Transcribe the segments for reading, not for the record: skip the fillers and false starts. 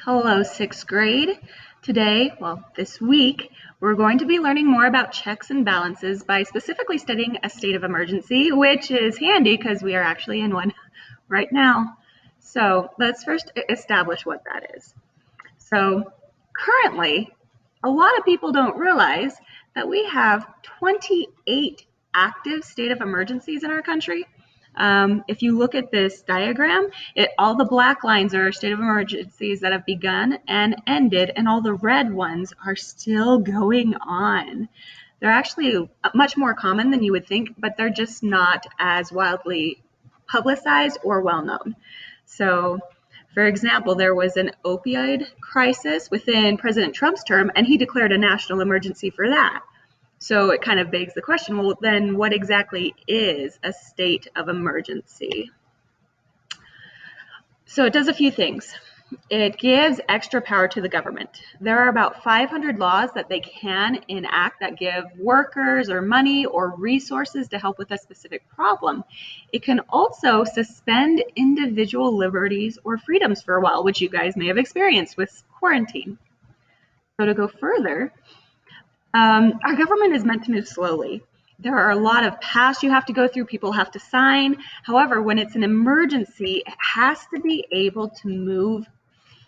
Hello, sixth grade. Today, this week, we're going to be learning more about checks and balances by specifically studying a state of emergency, which is handy because we are actually in one right now. So let's first establish what that is. So currently, a lot of people don't realize that we have 28 active state of emergencies in our country. If you look at this diagram, all the black lines are state of emergencies that have begun and ended, and all the red ones are still going on. They're actually much more common than you would think, but they're just not as widely publicized or well known. So, for example, there was an opioid crisis within President Trump's term, and he declared a national emergency for that. So it kind of begs the question, well, then what exactly is a state of emergency? So it does a few things. It gives extra power to the government. There are about 500 laws that they can enact that give workers or money or resources to help with a specific problem. It can also suspend individual liberties or freedoms for a while, which you guys may have experienced with quarantine. So to go further, our government is meant to move slowly. There are a lot of paths you have to go through, people have to sign. However, when it's an emergency, it has to be able to move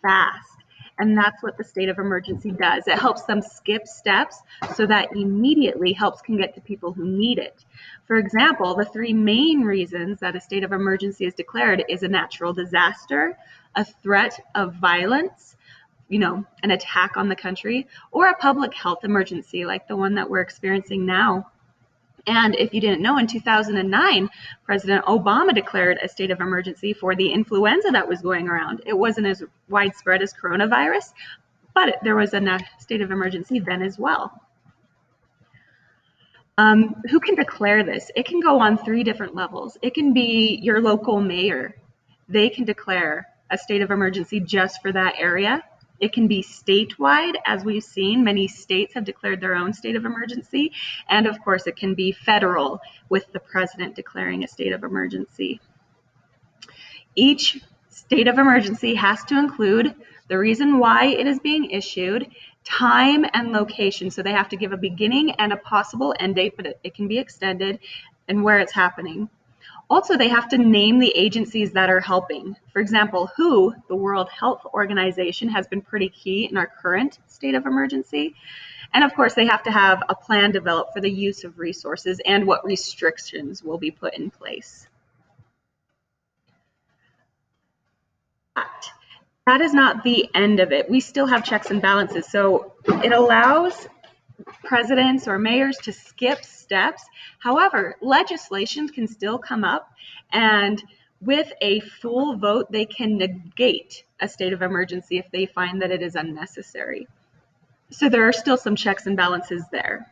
fast. And that's what the state of emergency does. It helps them skip steps so that immediately help can get to people who need it. For example, the three main reasons that a state of emergency is declared is a natural disaster, a threat of violence, an attack on the country, or a public health emergency like the one that we're experiencing now. And if you didn't know, in 2009, President Obama declared a state of emergency for the influenza that was going around. It wasn't as widespread as coronavirus, but there was a state of emergency then as well. Who can declare this? It can go on three different levels. It can be your local mayor. They can declare a state of emergency just for that area. It can be statewide, as we've seen. Many states have declared their own state of emergency. And of course, it can be federal with the president declaring a state of emergency. Each state of emergency has to include the reason why it is being issued, time and location. So they have to give a beginning and a possible end date, but it can be extended, and where it's happening. Also, they have to name the agencies that are helping. For example, WHO, the World Health Organization, has been pretty key in our current state of emergency. And of course, they have to have a plan developed for the use of resources and what restrictions will be put in place. But that is not the end of it. We still have checks and balances. So it allows presidents or mayors to skip steps. However, legislation can still come up, and with a full vote, they can negate a state of emergency if they find that it is unnecessary. So there are still some checks and balances there.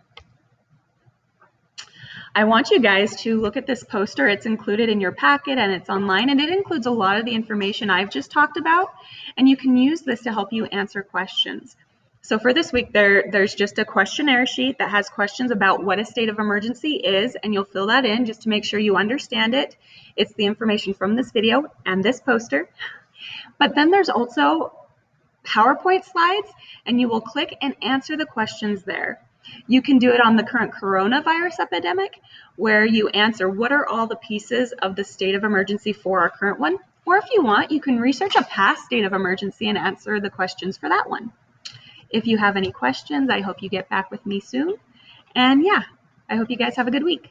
I want you guys to look at this poster. It's included in your packet and it's online, and it includes a lot of the information I've just talked about, and you can use this to help you answer questions. So for this week, there's just a questionnaire sheet that has questions about what a state of emergency is, and you'll fill that in just to make sure you understand it. It's the information from this video and this poster. But then there's also PowerPoint slides, and you will click and answer the questions there. You can do it on the current coronavirus epidemic, where you answer what are all the pieces of the state of emergency for our current one. Or if you want, you can research a past state of emergency and answer the questions for that one. If you have any questions, I hope you get back with me soon. And yeah, I hope you guys have a good week.